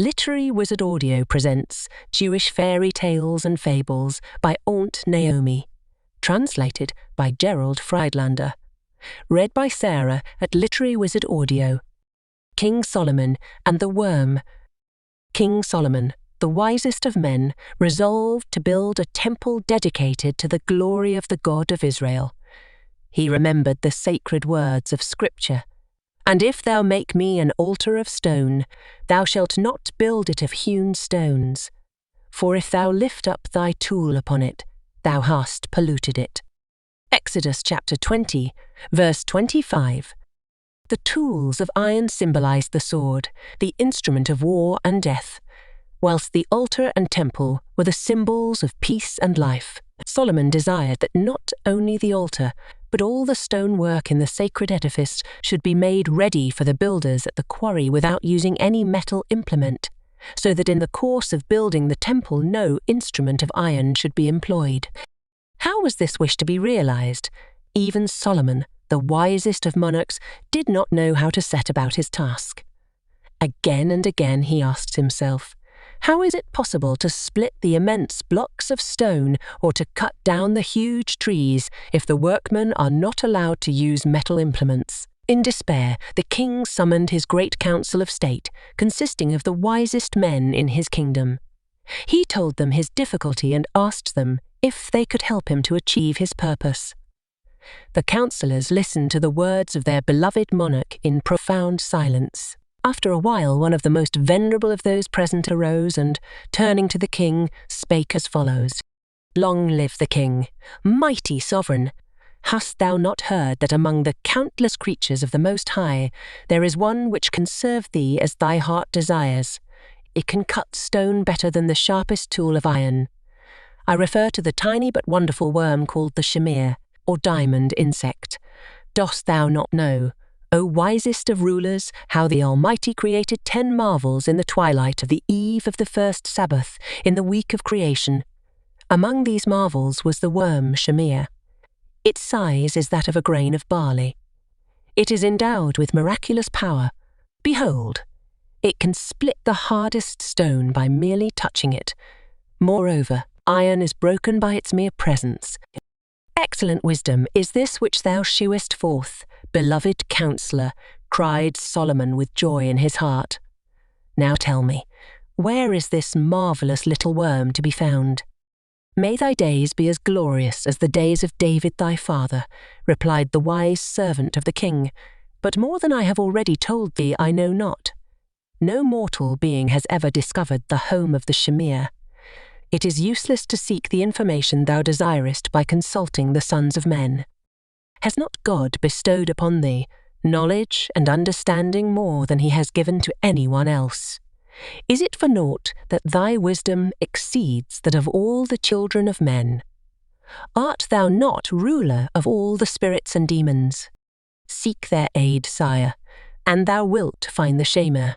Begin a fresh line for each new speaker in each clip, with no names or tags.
Literary Wizard Audio presents Jewish Fairy Tales and Fables by Aunt Naomi, translated by Gerald Friedlander. Read by Sarah at Literary Wizard Audio. King Solomon and the Worm. King Solomon, the wisest of men, resolved to build a temple dedicated to the glory of the God of Israel. He remembered the sacred words of Scripture. And if thou make me an altar of stone, thou shalt not build it of hewn stones. For if thou lift up thy tool upon it, thou hast polluted it. Exodus chapter 20, verse 25. The tools of iron symbolized the sword, the instrument of war and death, whilst the altar and temple were the symbols of peace and life. Solomon desired that not only the altar, but all the stonework in the sacred edifice should be made ready for the builders at the quarry without using any metal implement, so that in the course of building the temple no instrument of iron should be employed. How was this wish to be realized? Even Solomon, the wisest of monarchs, did not know how to set about his task. Again and again he asked himself, how is it possible to split the immense blocks of stone or to cut down the huge trees if the workmen are not allowed to use metal implements? In despair, the king summoned his great council of state, consisting of the wisest men in his kingdom. He told them his difficulty and asked them if they could help him to achieve his purpose. The councillors listened to the words of their beloved monarch in profound silence. After a while, one of the most venerable of those present arose and, turning to the king, spake as follows. Long live the king, mighty sovereign! Hast thou not heard that among the countless creatures of the Most High there is one which can serve thee as thy heart desires? It can cut stone better than the sharpest tool of iron. I refer to the tiny but wonderful worm called the shamir, or diamond insect. Dost thou not know, O wisest of rulers, how the Almighty created 10 marvels in the twilight of the eve of the first Sabbath, in the week of creation? Among these marvels was the worm shamir. Its size is that of a grain of barley. It is endowed with miraculous power. Behold, it can split the hardest stone by merely touching it. Moreover, iron is broken by its mere presence. Excellent wisdom is this which thou shewest forth, beloved counsellor, cried Solomon with joy in his heart. Now tell me, where is this marvellous little worm to be found? May thy days be as glorious as the days of David thy father, replied the wise servant of the king, but more than I have already told thee I know not. No mortal being has ever discovered the home of the shamir. It is useless to seek the information thou desirest by consulting the sons of men. Has not God bestowed upon thee knowledge and understanding more than he has given to anyone else? Is it for naught that thy wisdom exceeds that of all the children of men? Art thou not ruler of all the spirits and demons? Seek their aid, sire, and thou wilt find the shamir.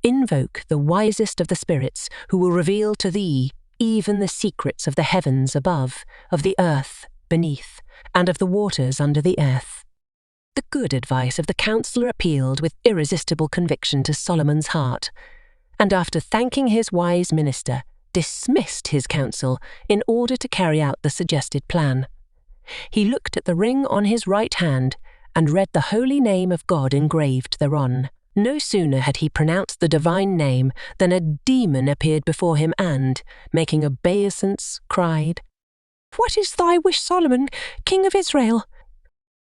Invoke the wisest of the spirits, who will reveal to thee even the secrets of the heavens above, of the earth beneath, and of the waters under the earth. The good advice of the counsellor appealed with irresistible conviction to Solomon's heart, and after thanking his wise minister, dismissed his counsel in order to carry out the suggested plan. He looked at the ring on his right hand and read the holy name of God engraved thereon. No sooner had he pronounced the divine name than a demon appeared before him and, making obeisance, cried, What is thy wish, Solomon, king of Israel?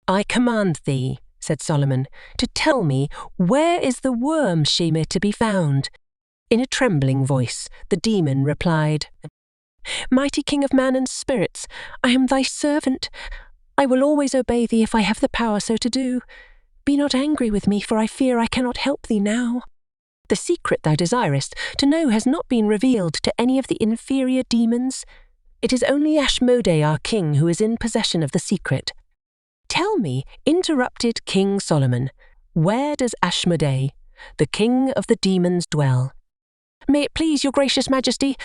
I command thee, said Solomon, to tell me where is the worm shamir to be found. In a trembling voice, the demon replied, Mighty king of man and spirits, I am thy servant. I will always obey thee if I have the power so to do. Be not angry with me, for I fear I cannot help thee now. The secret thou desirest to know has not been revealed to any of the inferior demons. It is only Ashmodai our king who is in possession of the secret. Tell me, interrupted King Solomon, where does Ashmodai, the king of the demons, dwell? May it please your gracious majesty,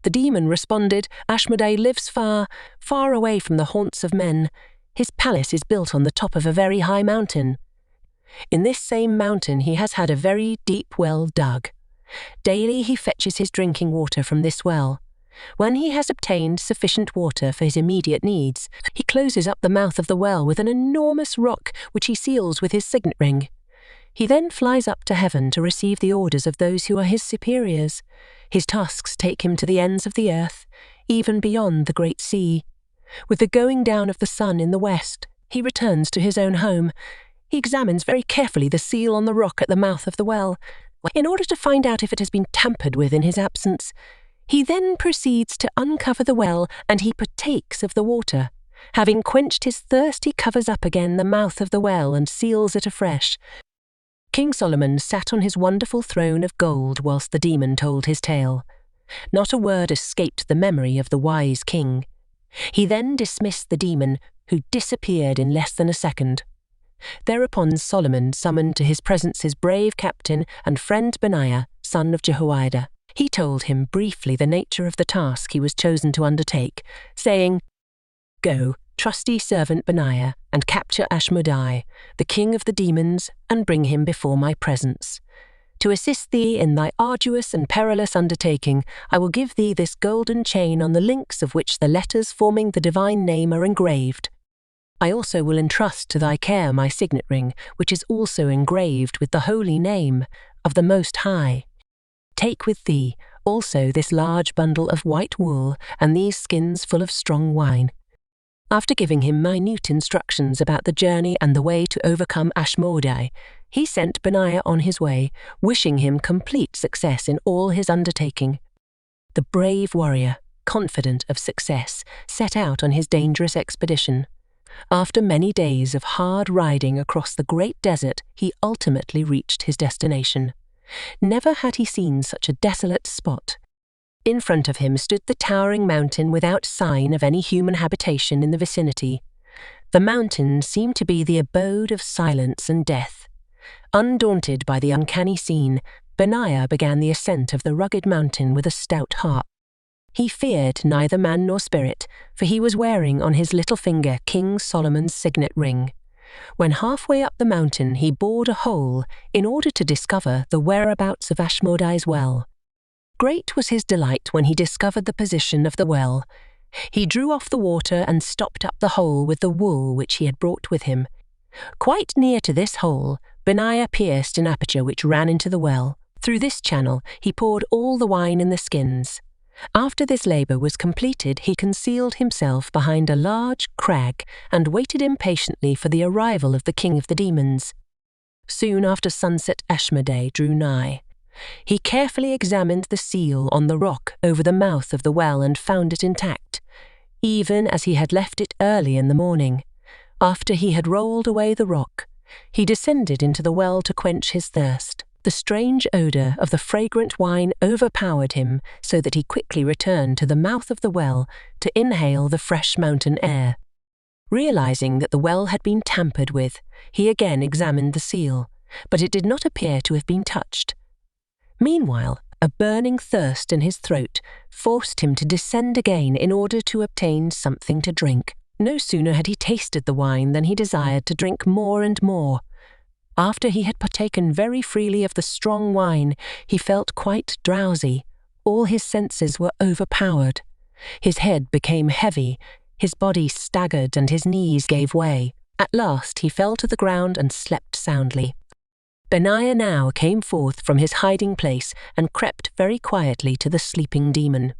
the demon responded, Ashmodai lives far, far away from the haunts of men. His palace is built on the top of a very high mountain. In this same mountain he has had a very deep well dug. Daily he fetches his drinking water from this well. When he has obtained sufficient water for his immediate needs, he closes up the mouth of the well with an enormous rock which he seals with his signet ring. He then flies up to heaven to receive the orders of those who are his superiors. His tasks take him to the ends of the earth, even beyond the great sea. With the going down of the sun in the west, he returns to his own home. He examines very carefully the seal on the rock at the mouth of the well, in order to find out if it has been tampered with in his absence. He then proceeds to uncover the well, and he partakes of the water. Having quenched his thirst, he covers up again the mouth of the well and seals it afresh. King Solomon sat on his wonderful throne of gold whilst the demon told his tale. Not a word escaped the memory of the wise king. He then dismissed the demon, who disappeared in less than a second. Thereupon Solomon summoned to his presence his brave captain and friend Benaiah, son of Jehoiada. He told him briefly the nature of the task he was chosen to undertake, saying, "Go, trusty servant Benaiah, and capture Ashmodai, the king of the demons, and bring him before my presence. To assist thee in thy arduous and perilous undertaking, I will give thee this golden chain on the links of which the letters forming the divine name are engraved. I also will entrust to thy care my signet ring, which is also engraved with the holy name of the Most High. Take with thee also this large bundle of white wool and these skins full of strong wine." After giving him minute instructions about the journey and the way to overcome Ashmodai, he sent Benaiah on his way, wishing him complete success in all his undertaking. The brave warrior, confident of success, set out on his dangerous expedition. After many days of hard riding across the great desert, he ultimately reached his destination. Never had he seen such a desolate spot. In front of him stood the towering mountain without sign of any human habitation in the vicinity. The mountain seemed to be the abode of silence and death. Undaunted by the uncanny scene, Benaiah began the ascent of the rugged mountain with a stout heart. He feared neither man nor spirit, for he was wearing on his little finger King Solomon's signet ring. When halfway up the mountain, he bored a hole in order to discover the whereabouts of Ashmodai's well. Great was his delight when he discovered the position of the well. He drew off the water and stopped up the hole with the wool which he had brought with him. Quite near to this hole, Benaiah pierced an aperture which ran into the well. Through this channel he poured all the wine in the skins. After this labour was completed, he concealed himself behind a large crag and waited impatiently for the arrival of the king of the demons. Soon after sunset Ashmodai drew nigh. He carefully examined the seal on the rock over the mouth of the well and found it intact, even as he had left it early in the morning. After he had rolled away the rock, he descended into the well to quench his thirst. The strange odour of the fragrant wine overpowered him, so that he quickly returned to the mouth of the well to inhale the fresh mountain air. Realizing that the well had been tampered with, he again examined the seal, but it did not appear to have been touched. Meanwhile, a burning thirst in his throat forced him to descend again in order to obtain something to drink. No sooner had he tasted the wine than he desired to drink more and more. After he had partaken very freely of the strong wine, he felt quite drowsy. All his senses were overpowered. His head became heavy, his body staggered, and his knees gave way. At last he fell to the ground and slept soundly. Benaiah now came forth from his hiding place and crept very quietly to the sleeping demon.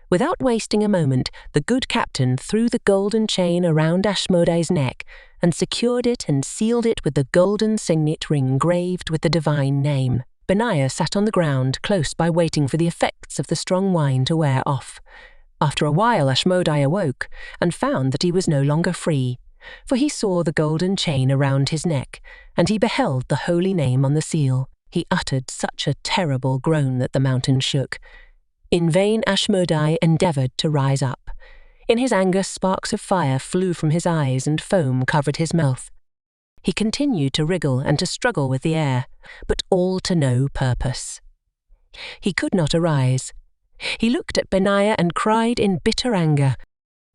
Without wasting a moment, the good captain threw the golden chain around Ashmodai's neck and secured it and sealed it with the golden signet ring engraved with the divine name. Benaiah sat on the ground close by, waiting for the effects of the strong wine to wear off. After a while Ashmodai awoke and found that he was no longer free, for he saw the golden chain around his neck, and he beheld the holy name on the seal. He uttered such a terrible groan that the mountain shook. In vain Ashmodai endeavoured to rise up. In his anger sparks of fire flew from his eyes and foam covered his mouth. He continued to wriggle and to struggle with the air, but all to no purpose. He could not arise. He looked at Benaiah and cried in bitter anger,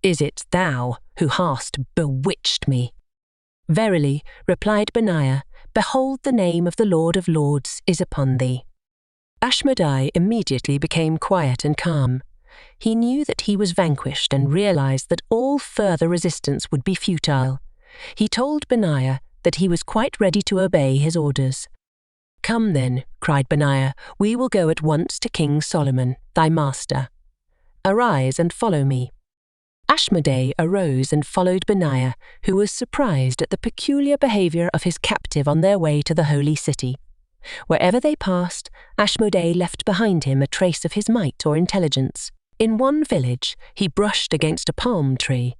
"Is it thou who hast bewitched me?" "Verily," replied Benaiah, "behold, the name of the Lord of Lords is upon thee." Ashmedai immediately became quiet and calm. He knew that he was vanquished and realized that all further resistance would be futile. He told Benaiah that he was quite ready to obey his orders. "Come then," cried Benaiah, "we will go at once to King Solomon, thy master. Arise and follow me." Ashmedai arose and followed Benaiah, who was surprised at the peculiar behavior of his captive on their way to the holy city. Wherever they passed, Ashmedai left behind him a trace of his might or intelligence. In one village, he brushed against a palm tree.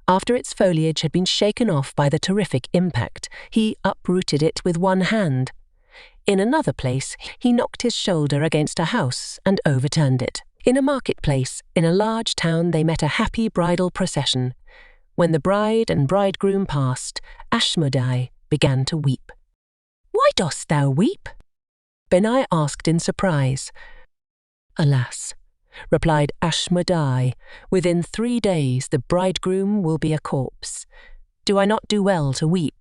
After its foliage had been shaken off by the terrific impact, he uprooted it with one hand. In another place, he knocked his shoulder against a house and overturned it. In a marketplace, in a large town, they met a happy bridal procession. When the bride and bridegroom passed, Ashmedai began to weep. "Why dost thou weep?" Benaiah asked in surprise. "Alas," replied Ashmedai, "within 3 days the bridegroom will be a corpse. Do I not do well to weep?"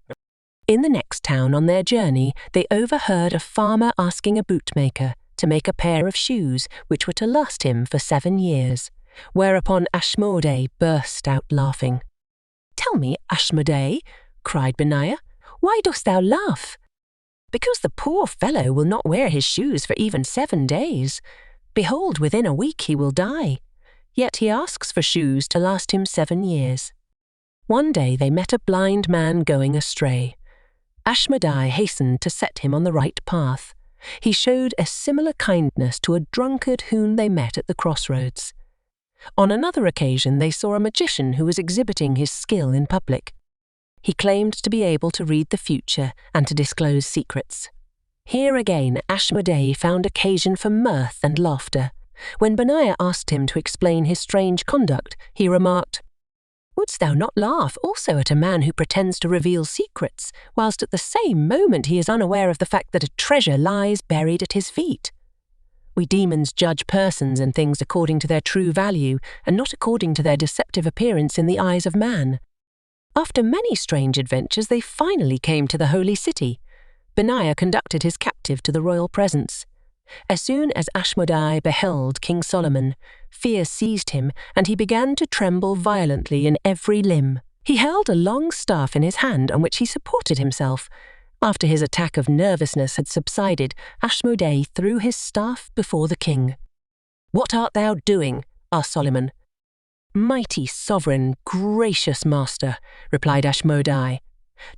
In the next town on their journey, they overheard a farmer asking a bootmaker to make a pair of shoes which were to last him for 7 years, whereupon Ashmedai burst out laughing. "Tell me, Ashmedai," cried Benaiah, "why dost thou laugh?" "Because the poor fellow will not wear his shoes for even 7 days. Behold, within a week he will die. Yet he asks for shoes to last him 7 years. One day they met a blind man going astray. Ashmedai hastened to set him on the right path. He showed a similar kindness to a drunkard whom they met at the crossroads. On another occasion they saw a magician who was exhibiting his skill in public. He claimed to be able to read the future and to disclose secrets. Here again Ashmedai found occasion for mirth and laughter. When Benaiah asked him to explain his strange conduct, he remarked, "Wouldst thou not laugh also at a man who pretends to reveal secrets, whilst at the same moment he is unaware of the fact that a treasure lies buried at his feet? We demons judge persons and things according to their true value, and not according to their deceptive appearance in the eyes of man." After many strange adventures, they finally came to the holy city. Benaiah conducted his captive to the royal presence. As soon as Ashmedai beheld King Solomon, fear seized him, and he began to tremble violently in every limb. He held a long staff in his hand on which he supported himself. After his attack of nervousness had subsided, Ashmedai threw his staff before the king. "What art thou doing?" asked Solomon. "Mighty sovereign, gracious master," replied Ashmedai,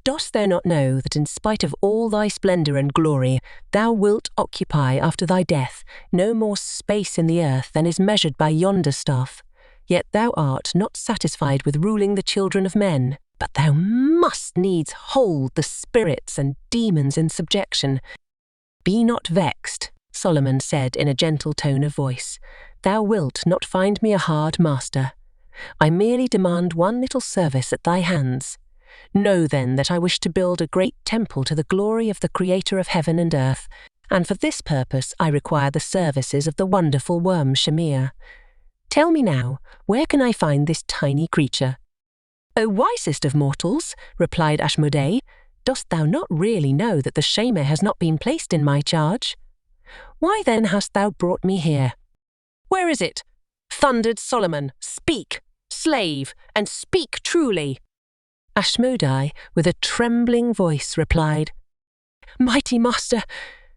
"dost thou not know that in spite of all thy splendour and glory, thou wilt occupy after thy death no more space in the earth than is measured by yonder staff? Yet thou art not satisfied with ruling the children of men, but thou must needs hold the spirits and demons in subjection. Be not vexed," Solomon said in a gentle tone of voice. "Thou wilt not find me a hard master. I merely demand one little service at thy hands. Know then that I wish to build a great temple to the glory of the Creator of heaven and earth, and for this purpose I require the services of the wonderful worm Shamir. Tell me now, where can I find this tiny creature?" "O wisest of mortals," replied Ashmedai, "dost thou not really know that the Shamir has not been placed in my charge? Why then hast thou brought me here?" "Where is it?" thundered Solomon. "Speak, slave, and speak truly." Ashmedai, with a trembling voice, replied, "Mighty master,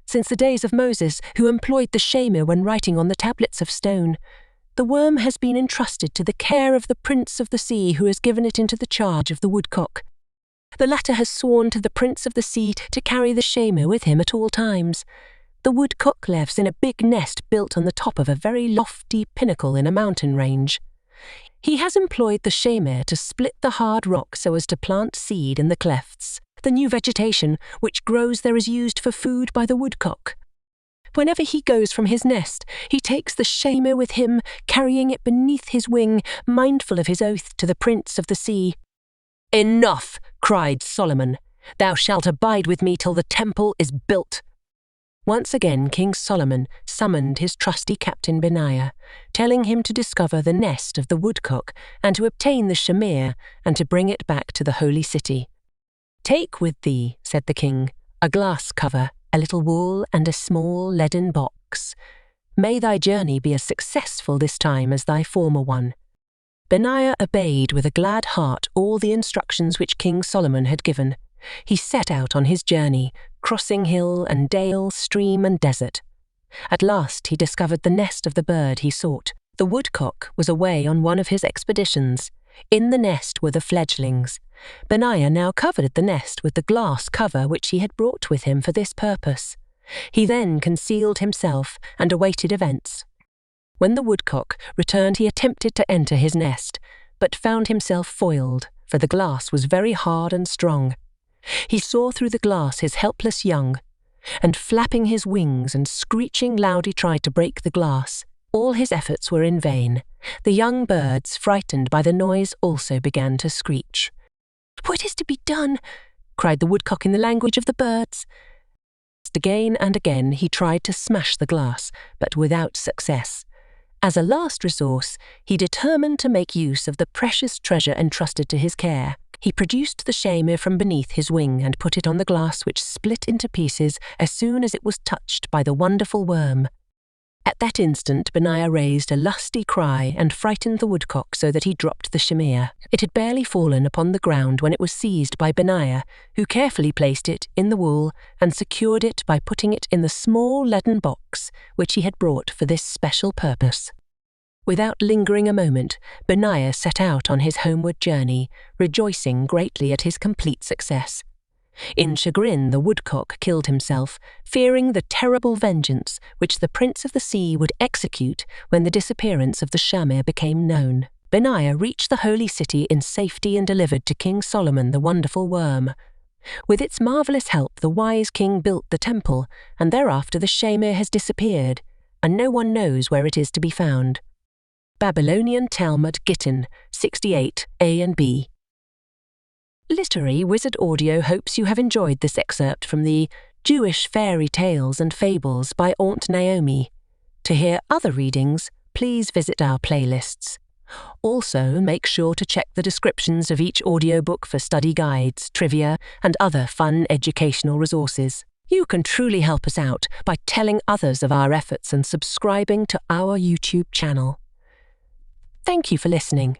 since the days of Moses, who employed the Shamir when writing on the tablets of stone, the worm has been entrusted to the care of the Prince of the Sea, who has given it into the charge of the woodcock. The latter has sworn to the Prince of the Sea to carry the Shamir with him at all times. The woodcock lives in a big nest built on the top of a very lofty pinnacle in a mountain range. He has employed the Shamir to split the hard rock so as to plant seed in the clefts. The new vegetation which grows there is used for food by the woodcock. Whenever he goes from his nest, he takes the Shamir with him, carrying it beneath his wing, mindful of his oath to the Prince of the Sea." "Enough," cried Solomon. "Thou shalt abide with me till the temple is built." Once again King Solomon summoned his trusty captain Benaiah, telling him to discover the nest of the woodcock and to obtain the Shamir and to bring it back to the holy city. "Take with thee," said the king, "a glass cover, a little wool and a small leaden box. woodcocks. May thy journey be as successful this time as thy former one." Benaiah obeyed with a glad heart all the instructions which King Solomon had given. He set out on his journey, crossing hill and dale, stream and desert. At last he discovered the nest of the bird he sought. The woodcock was away on one of his expeditions. In the nest were the fledglings. Benaiah now covered the nest with the glass cover which he had brought with him for this purpose. He then concealed himself and awaited events. When the woodcock returned, he attempted to enter his nest, but found himself foiled, for the glass was very hard and strong. He saw through the glass his helpless young, and flapping his wings and screeching loudly tried to break the glass. All his efforts were in vain. The young birds, frightened by the noise, also began to screech. "What is to be done?" cried the woodcock in the language of the birds. Again and again he tried to smash the glass, but without success. As a last resource, he determined to make use of the precious treasure entrusted to his care. He produced the chamois from beneath his wing and put it on the glass, which split into pieces as soon as it was touched by the wonderful worm. At that instant Benaiah raised a lusty cry and frightened the woodcock so that he dropped the chamois. It had barely fallen upon the ground when it was seized by Benaiah, who carefully placed it in the wool and secured it by putting it in the small leaden box which he had brought for this special purpose. Without lingering a moment, Benaiah set out on his homeward journey, rejoicing greatly at his complete success. In chagrin, the woodcock killed himself, fearing the terrible vengeance which the Prince of the Sea would execute when the disappearance of the chamois became known. Benaiah reached the holy city in safety and delivered to King Solomon the wonderful worm. With its marvellous help, the wise king built the temple, and thereafter the chamois has disappeared, and no one knows where it is to be found. Babylonian Talmud Gittin 68 A and B. Literary Wizard Audio hopes you have enjoyed this excerpt from the Jewish Fairy Tales and Fables by Aunt Naomi. To hear other readings, please visit our playlists. Also, make sure to check the descriptions of each audiobook for study guides, trivia, and other fun educational resources. You can truly help us out by telling others of our efforts and subscribing to our YouTube channel. Thank you for listening.